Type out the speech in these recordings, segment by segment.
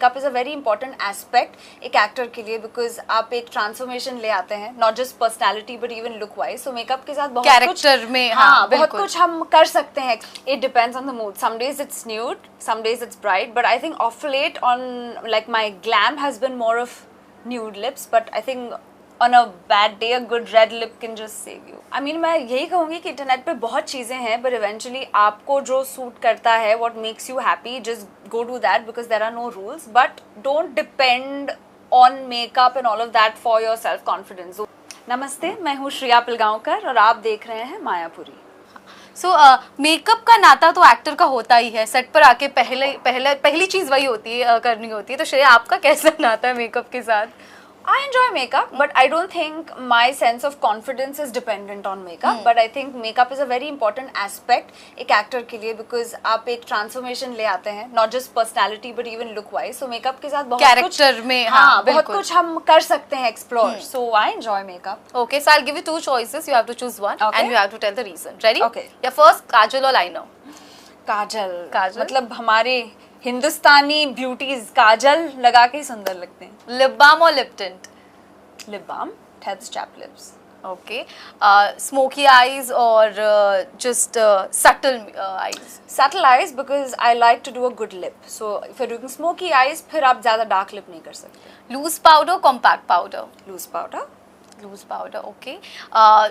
Makeup is a very important aspect एक actor के लिए, बिकॉज आप एक ट्रांसफॉर्मेशन ले आते हैं, not just personality but even look wise. So makeup के साथ बहुत कैरेक्टर में हाँ बहुत कुछ हम कर सकते हैं. It depends on the mood. Some days it's nude, some days it's bright, but I think of late on like my glam has been more of nude lips, but I think on a bad day a good red lip can just save you. I mean मैं यही कहूँगी कि internet पे बहुत चीज़ें हैं, but eventually आपको जो सूट करता है, what makes you happy, just go do that because there are no rules. But don't depend on makeup and all of that for your self confidence. नमस्ते, मैं हूँ श्रेया पिलगांवकर और आप देख रहे हैं मायापुरी. मेकअप का नाता तो एक्टर का होता ही है. सेट पर आके पहली चीज वही होती है, करनी होती है. तो श्रेया, आपका कैसा नाता है मेकअप के साथ? I enjoy makeup, but I don't think my sense of confidence is dependent on makeup. But I think makeup is a very important aspect एक actor के लिए, because आप एक transformation ले आते हैं, not just personality but even look wise. So makeup के साथ बहुत कैरेक्टर में हाँ बहुत कुछ हम कर सकते हैं explore. So I enjoy makeup. Okay, so I'll give you two choices. You have to choose one, Okay. and you have to tell the reason. Ready? Okay. Yeah, first काजल और liner. काजल मतलब हमारे हिंदुस्तानी ब्यूटीज काजल लगा के सुंदर लगते हैं. Lip balm और lip tint? Lip balm, helps chap lips. Okay. Smoky eyes or just subtle eyes? Subtle eyes because I like to do a good lip. So if you're doing smoky eyes, फिर आप ज़्यादा dark lip नहीं कर सकते. Loose powder, compact powder? Loose powder. Loose powder, okay.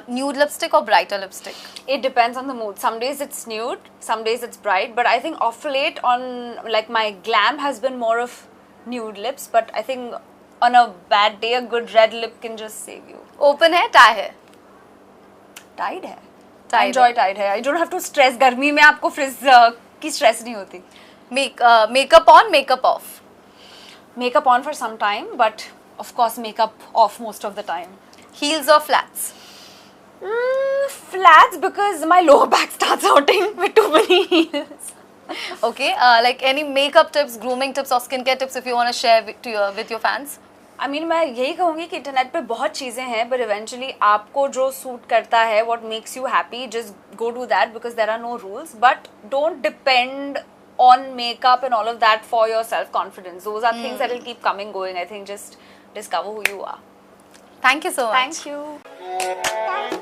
Nude lipstick or brighter lipstick? It depends on the mood. Some days it's nude, some days it's bright. But I think of late on like my glam has been more of nude lips. But I think on a bad day, a good red lip can just save you. Open है, tie है? Tied है. Tied I enjoy tied hair. I don't have to stress. गर्मी में आपको frizz की stress नहीं होती. Makeup on, makeup off? Makeup on for some time, but of course makeup off most of the time. Heels or flats? Flats because my lower back starts hurting with too many heels. Okay, like any makeup tips, grooming tips or skincare tips if you want to share with your fans? I mean मैं यही कहूँगी कि internet पे बहुत चीज़ें हैं, but eventually आपको जो सूट करता है, what makes you happy, just go do that because there are no rules. But don't depend on makeup and all of that for your self confidence. Those are things that will keep coming going. I think just discover who you are. Thank you so much. Thank you.